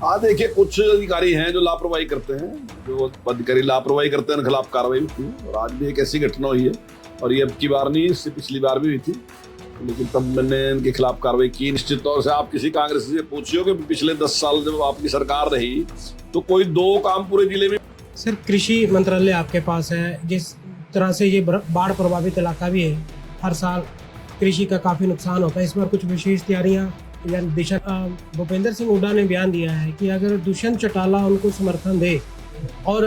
हाँ देखिए, कुछ अधिकारी हैं जो लापरवाही करते हैं, जो अधिकारी लापरवाही करते हैं उनके खिलाफ कार्रवाई होती है। और आज भी एक ऐसी घटना हुई है, और ये अब की बार नहीं, इससे पिछली बार भी हुई थी, लेकिन तब मैंने इनके खिलाफ कार्रवाई की। निश्चित तौर से आप किसी कांग्रेस से पूछियो कि पिछले 10 साल जब आपकी सरकार रही तो कोई 2 काम पूरे जिले में। सर, कृषि मंत्रालय आपके पास है, जिस तरह से ये बाढ़ प्रभावित इलाका भी है, हर साल कृषि का काफ़ी नुकसान होता है। इस बार कुछ विशेष तैयारियां या दिशा भूपेंद्र सिंह हुड्डा ने बयान दिया है कि अगर दुष्यंत चौटाला उनको समर्थन दे और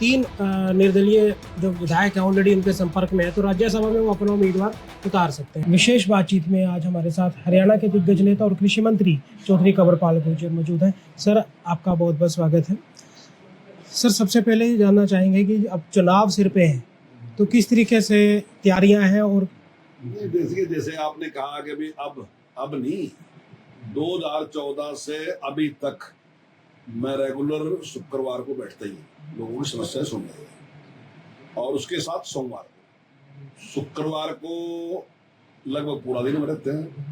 3 निर्दलीय जो विधायक हैं ऑलरेडी उनके संपर्क में है, तो राज्यसभा में वो अपना उम्मीदवार उतार सकते हैं। विशेष बातचीत में आज हमारे साथ हरियाणा के दिग्गज नेता और कृषि मंत्री चौधरी कंवरपाल गुर्जर मौजूद हैं। सर, आपका बहुत बहुत स्वागत है। सर, सबसे पहले ये जानना चाहेंगे कि अब चुनाव सिर पे हैं, तो किस तरीके से तैयारियां हैं? और देखिए, जैसे आपने कहा कि भी अब नहीं, 2014 से अभी तक मैं रेगुलर शुक्रवार को बैठता ही लोगों की समस्याएं सुन रही है, और उसके साथ सोमवार शुक्रवार को लगभग पूरा दिन में रहते हैं,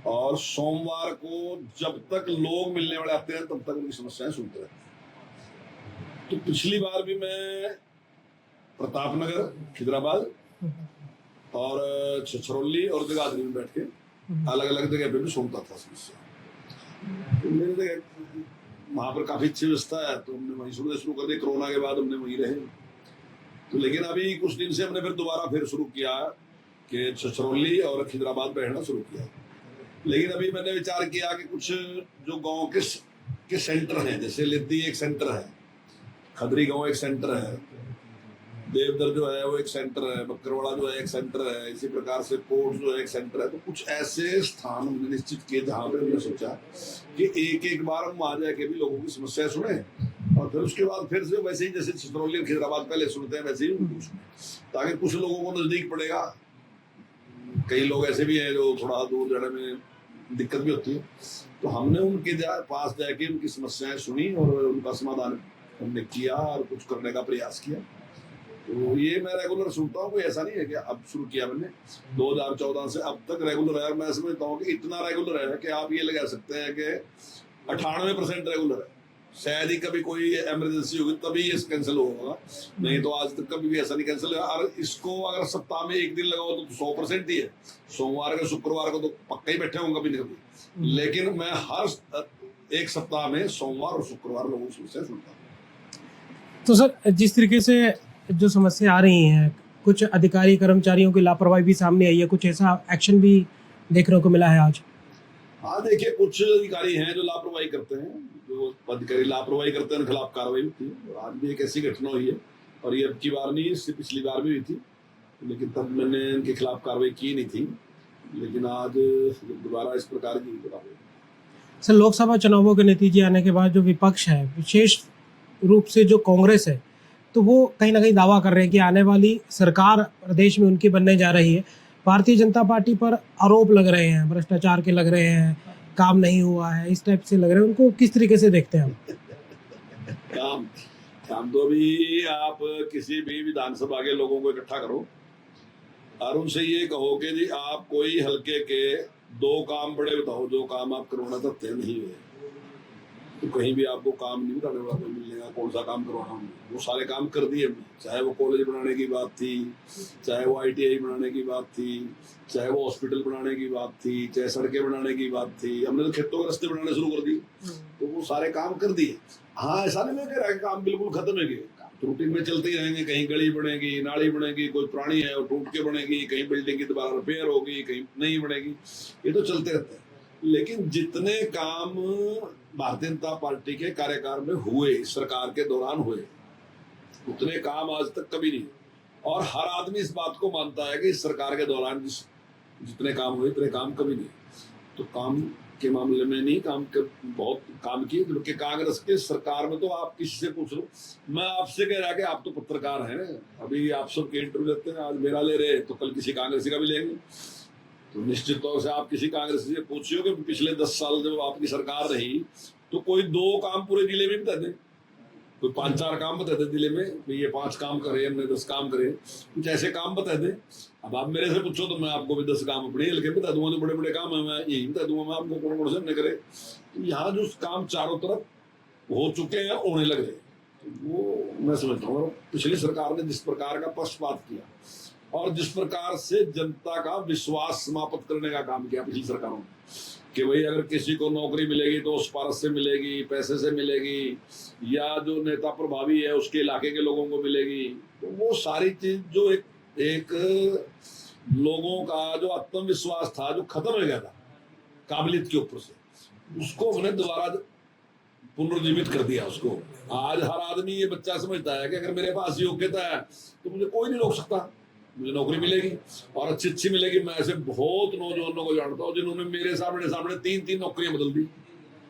और सोमवार को जब तक लोग मिलने वाले आते हैं तब तक उनकी समस्याएं सुनते रहते हैं। तो पिछली बार भी मैं प्रतापनगर, खिदराबाद और छछरौली और जगाधरी में बैठ के अलग अलग जगह पे भी सुनता था समस्या। तो मेरे देखा वहां पर काफी अच्छी व्यवस्था है, तो हमने वहीं शुरू कर दी। कोरोना के बाद हमने वहीं रहे। तो लेकिन अभी कुछ दिन से हमने फिर दोबारा शुरू किया कि छछरौली और खिदराबाद बैठना शुरू किया। लेकिन अभी मैंने विचार किया कि कुछ जो गाँव के सेंटर हैं, जैसे लेती एक सेंटर है, खदरी गाँव एक सेंटर है, देवदर जो है वो एक सेंटर है, बकरवाड़ा जो है एक सेंटर है, इसी प्रकार से कोट जो है एक सेंटर है। तो कुछ ऐसे स्थान हमने निश्चित किए जहाँ पे हमने सोचा कि एक बार हम वहां जाके भी लोगों की समस्या सुने, और फिर उसके बाद फिर से वैसे ही जैसे छतरौली और खिदराबाद पहले सुनते हैं वैसे ही उनको सुने, ताकि कुछ लोगों को नजदीक पड़ेगा। कई लोग ऐसे भी हैं जो थोड़ा दूर जाने में दिक्कत भी होती है, तो हमने उनके पास जाके उनकी समस्याएं सुनी और उनका समाधान हमने किया और कुछ करने का प्रयास किया। तो ये मैं रेगुलर सुनता हूँ, कोई ऐसा नहीं है कि अब शुरू किया मैंने, 2014 से अब तक रेगुलर है। और मैं समझता हूँ कि इतना रेगुलर है कि आप ये लगा सकते हैं कि 98% रेगुलर है। शायद ही कभी कोई इमरजेंसी होगी तभी ये कैंसिल होगा, नहीं तो आज तक कभी भी ऐसा नहीं कैंसिल हुआ। और इसको अगर सप्ताह में एक दिन लगाओ तो 100% ही है। सोमवार का शुक्रवार को तो पक्का ही बैठे होंगे कभी न कभी, लेकिन मैं हर एक सप्ताह में सोमवार और शुक्रवार लोगों की समस्या सुनता हूँ। तो सर, जिस तरीके से जो समस्या आ रही हैं, कुछ अधिकारी कर्मचारियों की लापरवाही भी सामने आई है, कुछ ऐसा एक्शन भी देखने को मिला है आज? हाँ देखिए, कुछ अधिकारी हैं जो लापरवाही करते हैं, जो अधिकारी लापरवाही करते हैं उनके खिलाफ कार्रवाई होती है। और आज भी एक ऐसी घटना हुई है, और ये अब की बार नहीं, इससे पिछली बार भी हुई थी, लेकिन तब मैंने इनके खिलाफ कार्रवाई की नहीं थी, लेकिन आज दोबारा इस प्रकार की कार्रवाई। सर, लोकसभा चुनावों के नतीजे आने के बाद जो विपक्ष है, विशेष रूप से जो कांग्रेस है, तो वो कहीं ना कहीं दावा कर रहे हैं कि आने वाली सरकार प्रदेश में उनकी बनने जा रही है। भारतीय जनता पार्टी पर आरोप लग रहे हैं, भ्रष्टाचार के लग रहे हैं, काम नहीं हुआ है, इस टाइप से लग रहे हैं। उनको किस तरीके से देखते हैं हम? काम तो अभी आप किसी भी विधानसभा के लोगों को इकट्ठा करो और उनसे ये कहो कि जी आप कोई हल्के के 2 काम बड़े बताओ जो काम आप करवाना चाहते हैं नहीं हुए, तो कहीं भी आपको काम नहीं बताने वाला कोई मिलेगा। कौन सा काम करवाना हमने, वो सारे काम कर दिए हमने। चाहे वो कॉलेज बनाने की बात थी, चाहे वो ITI बनाने की बात थी, चाहे वो हॉस्पिटल बनाने की बात थी, चाहे सड़कें बनाने की बात थी, हमने तो खेतों के रास्ते बनाने शुरू कर दिए। तो वो सारे काम कर दिए। हाँ, ऐसा नहीं कह रहा कि काम बिल्कुल खत्म है, रूटीन में चलते ही रहेंगे। कहीं गली बनेगी, नाली बनेगी, कोई पुरानी है वो टूट के बनेगी, कहीं बिल्डिंग की दोबारा रिपेयर होगी, कहीं नहीं बनेगी, ये तो चलते रहते हैं। लेकिन जितने काम भारतीय जनता पार्टी के कार्यकाल में हुए, इस सरकार के दौरान हुए, उतने काम आज तक कभी नहीं। और हर आदमी इस बात को मानता है कि इस सरकार के दौरान जितने काम हुए उतने काम कभी नहीं। तो काम के मामले में नहीं, बहुत काम किए। जबकि कांग्रेस के सरकार में तो आप किसी से पूछ लो, मैं आपसे कह रहा कि आप तो पत्रकार हैं, अभी आप सबके इंटरव्यू लेते हैं, आज मेरा ले रहे तो कल किसी कांग्रेसी का भी लेंगे। तो निश्चित तौर से आप किसी कांग्रेसी से पूछियो कि पिछले 10 साल जब आपकी सरकार रही तो कोई 2 काम पूरे जिले में बता दें, कोई 5-4 काम बता दे जिले में, ये 5 काम करे, हमने 10 काम करे, कुछ ऐसे काम बता दे। अब आप मेरे से पूछो तो मैं आपको भी 10 काम अपने लिखे बता दूंगा, जो बड़े बड़े काम है मैं यही बता दूंगा मैं आपको, कौन कौन से हमने करे। तो यहाँ जो काम चारों तरफ हो चुके हैं, होने लग रहे हैं। तो वो मैं समझता हूँ पिछली सरकार ने जिस प्रकार का पक्षपात किया और जिस प्रकार से जनता का विश्वास समाप्त करने का काम किया पिछली सरकारों ने, कि भाई अगर किसी को नौकरी मिलेगी तो उस पारस से मिलेगी, पैसे से मिलेगी, या जो नेता प्रभावी है उसके इलाके के लोगों को मिलेगी, तो वो सारी चीज जो एक लोगों का जो आत्मविश्वास था जो खत्म हो गया था काबिलियत के ऊपर से, उसको हमने दोबारा पुनर्जीवित कर दिया उसको। आज हर आदमी ये बच्चा समझता है कि अगर मेरे पास योग्यता है तो मुझे कोई नहीं रोक सकता, मुझे नौकरी मिलेगी और अच्छी मिलेगी। मैं ऐसे बहुत नौजवानों को जानता हूँ जिन्होंने मेरे सामने 3 नौकरियां बदल दी।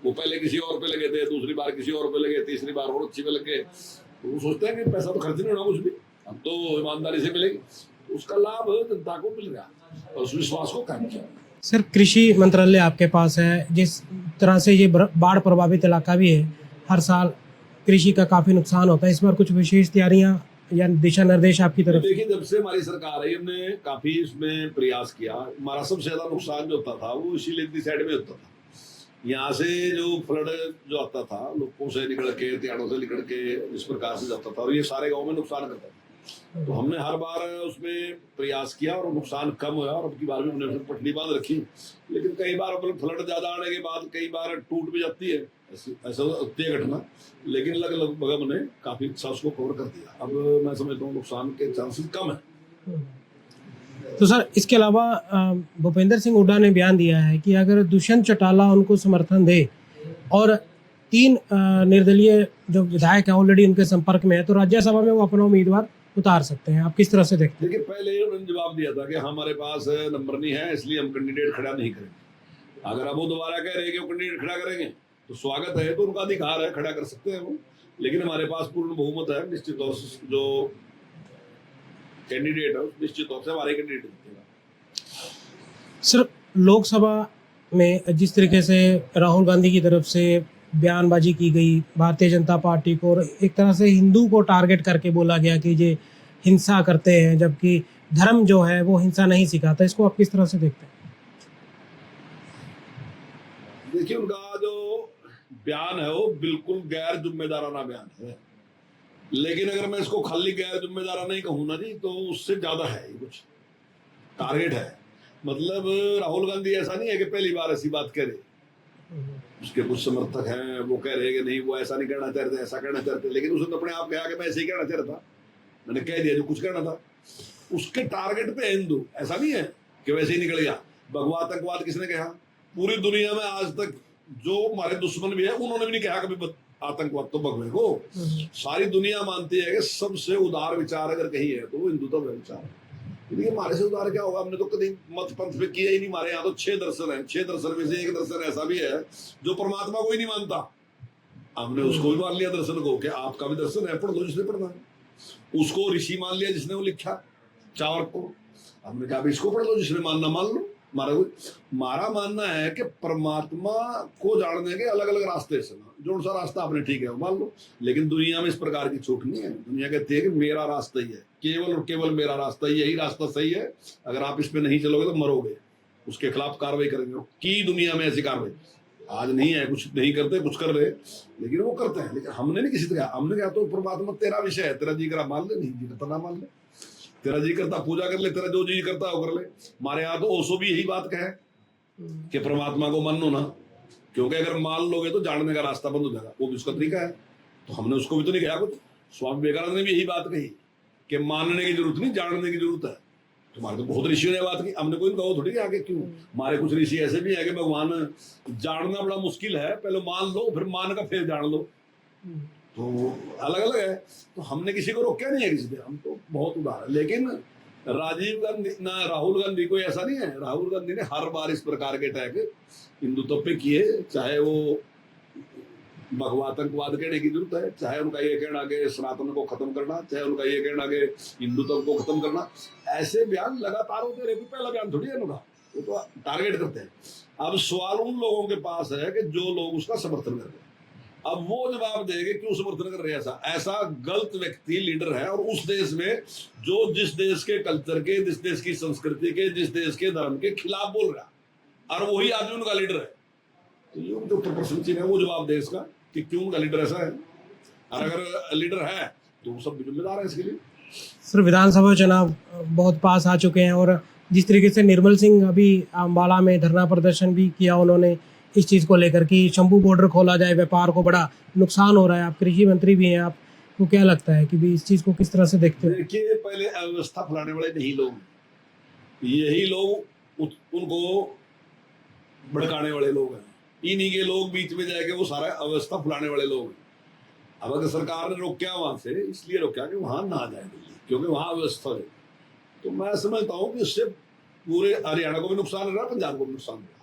वो पहले किसी और पे लगे थे, दूसरी बार किसी और पे लगे, तीसरी बार और अच्छी पे लगे। तो वो सोचते हैं कि पैसा तो खर्च नहीं होना कुछ भी, अब तो ईमानदारी से मिलेगी। तो उसका लाभ जनता को मिल रहा और उस विश्वास को कायम किया। सर, कृषि मंत्रालय आपके पास है, जिस तरह से ये बाढ़ प्रभावित इलाका भी है, हर साल कृषि का काफी नुकसान होता है। इस बार कुछ विशेष तैयारियां या दिशा निर्देश आपकी तरफ? देखिए, जब से हमारी सरकार आई हमने काफी इसमें प्रयास किया। हमारा सबसे ज्यादा नुकसान जो होता था वो इसी लेदी साइड में होता था। यहाँ से जो फ्लड जो आता था लोगों से निकल के, त्याड़ों से निकल के इस प्रकार से जाता था और ये सारे गाँव में नुकसान करता था। तो हमने हर बार उसमें प्रयास किया और नुकसान कम हुआ और अब की बार भी हमने पटड़ी बांध रखी। लेकिन कई बार फ्लड ज्यादा आने के बाद कई बार टूट भी जाती है, ऐसा होती है घटना, लेकिन लगभग हमने काफी अच्छा उसको कवर कर दिया। अब मैं समझता हूँ नुकसान के चांसेस कम है। तो सर, इसके अलावा भूपेंद्र सिंह हुड्डा ने बयान दिया है कि अगर दुष्यंत चौटाला उनको समर्थन दे और 3 निर्दलीय जो विधायक हैं ऑलरेडी उनके संपर्क में है, तो राज्यसभा में वो अपना उम्मीदवार उतार सकते हैं। आप किस तरह से देखते हैं? देखिए, पहले उन्होंने जवाब दिया था कि हमारे पास नंबर नहीं है इसलिए हम कैंडिडेट खड़ा नहीं करेंगे। अगर अब वो दोबारा कह रहे हैं कि वो कैंडिडेट खड़ा करेंगे तो स्वागत है, तो उनका अधिकार है, खड़ा कर सकते हैं वो। लेकिन हमारे पास पूर्ण बहुमत है, निश्चित तौर से जो कैंडिडेट है निश्चित तौर से हमारे कैंडिडेट जीतेगा। सर, लोकसभा में जिस तरीके से राहुल गांधी की तरफ से बयानबाजी की गई भारतीय जनता पार्टी को, और एक तरह से हिंदू को टारगेट करके बोला गया कि ये हिंसा करते हैं, जबकि धर्म जो है वो हिंसा नहीं सिखाता, इसको आप किस तरह से देखते हैं? देखिए, उनका जो बयान है वो बिल्कुल गैर जिम्मेदाराना बयान है। लेकिन अगर मैं इसको खाली गैर जिम्मेदाराना नहीं कहूँ ना जी, तो उससे ज्यादा है, ये कुछ टारगेट है। मतलब राहुल गांधी ऐसा नहीं है कि पहली बार ऐसी बात कह रहे, उसके कुछ समर्थक हैं वो कह रहे हैं कि नहीं वो ऐसा नहीं कहना चाहते, ऐसा कहना चाहते, लेकिन उसने अपने आप कहा कि मैं ऐसे ही कहना चाह रहा था, मैंने कह दिया जो कुछ कहना था। उसके टारगेट पे हिंदू, ऐसा नहीं है कि वैसे ही निकल गया। भगवा आतंकवाद किसने कहा? पूरी दुनिया में आज तक जो हमारे दुश्मन भी है उन्होंने भी नहीं कहा कभी आतंकवाद तो भगवे को। सारी दुनिया मानती है कि सबसे उदार विचार अगर कहीं है तो वो हिंदुत्व विचार है। देखिए, हमारे से उदार क्या होगा? हमने तो कभी मत पंथ पे किया ही नहीं। हमारे यहाँ तो 6 दर्शन है, 6 दर्शन में से एक दर्शन ऐसा भी है जो परमात्मा को ही नहीं मानता। हमने उसको भी मान लिया दर्शन को कि आपका भी दर्शन है, पढ़ लो जिसने पढ़ना है। उसको ऋषि मान लिया जिसने वो लिखा चावल को। हमने कहा इसको पढ़ लो, जिसने मानना मान लो। हमारा मानना है कि परमात्मा को जानने के अलग अलग रास्ते से, जो सा रास्ता आपने ठीक है वो मान लो। लेकिन दुनिया में इस प्रकार की छूट नहीं है। दुनिया कहती है कि मेरा रास्ता ही है, केवल और केवल मेरा रास्ता ही, यही रास्ता सही है। अगर आप इस पे नहीं चलोगे तो मरोगे, उसके खिलाफ कार्रवाई करेंगे। की दुनिया में ऐसी कार्रवाई आज नहीं है, कुछ नहीं करते, कुछ कर रहे, लेकिन वो करते हैं। लेकिन हमने नहीं किसी तरह, हमने कहा तो परमात्मा तेरा विषय है, तेरा जी करा मान ले, नहीं जी करता ना मान ले, तेरा जी करता पूजा कर ले, तेरा जो जी करता है वो कर ले। हमारे यहाँ तो ओशो भी यही बात कहे कि परमात्मा को मानो ना, क्योंकि अगर मान लोगे तो जानने का रास्ता बंद हो जाएगा। वो भी उसका तरीका है, तो हमने उसको भी तो नहीं कहा कुछ। स्वामी विवेकानंद ने भी यही बात कही कि मानने की जरूरत नहीं, जानने की जरूरत है। तुम्हारे तो बहुत ऋषियों ने बात की, हमने कोई कहो थोड़ी आगे क्यों। हमारे कुछ ऋषि ऐसे भी है कि भगवान जानना बड़ा मुश्किल है, पहले मान लो, फिर मान का फिर जान लो, तो अलग अलग है। तो हमने किसी को रोका नहीं है किसी ने, हम तो बहुत उदार है। लेकिन राजीव गांधी ना राहुल गांधी कोई ऐसा नहीं है। राहुल गांधी ने हर बार इस प्रकार के अटैक हिंदुत्व पे किए, चाहे वो भगवा आतंकवाद कहने की जरूरत है, चाहे उनका ये कहना कि सनातन को खत्म करना, चाहे उनका ये कहना कि हिंदुत्व को खत्म करना। ऐसे बयान लगातार होते रहे, पहला बयान थोड़ी है उनका, वो तो टारगेट करते हैं। अब सवाल उन लोगों के पास है कि जो लोग उसका समर्थन कर रहे हैं, अब वो जवाब देंगे क्यों समर्थन कर रहे हैं। ऐसा गलत व्यक्ति लीडर है, और उस देश में जो जिस देश के कल्चर के, जिस देश की संस्कृति के, जिस देश के धर्म के खिलाफ बोल रहा है, और वही आदमी उनका लीडर है। तो ये उनके ऊपर प्रश्न चिन्ह है, वो जवाब दे इसका। कि क्यों उनका लीडर ऐसा है, और अगर लीडर है तो सब जिम्मेदार है इसके लिए। सर विधानसभा चुनाव बहुत पास आ चुके हैं और जिस तरीके से निर्मल सिंह अभी अम्बाला में धरना प्रदर्शन भी किया उन्होंने इस चीज़ को लेकर कि शंभू बॉर्डर खोला जाए, व्यापार को बड़ा नुकसान हो रहा है। आप कृषि मंत्री भी हैं, आपको क्या लगता है कि भी इस चीज़ को किस तरह से देखते हो? देखिए, पहले अव्यवस्था फैलाने वाले नहीं लोग, यही लोग उनको भड़काने वाले लोग हैं, इन्हीं के लोग बीच में जाके वो सारा अव्यवस्था फैलाने वाले लोग हैं। अब अगर सरकार ने रोका वहां से, इसलिए रोका कि वहां ना जाए दिल्ली, क्योंकि वहां अव्यवस्था है। तो मैं समझता हूँ कि इससे पूरे हरियाणा को भी नुकसान हो रहा है, पंजाब को भी नुकसान हो रहा है।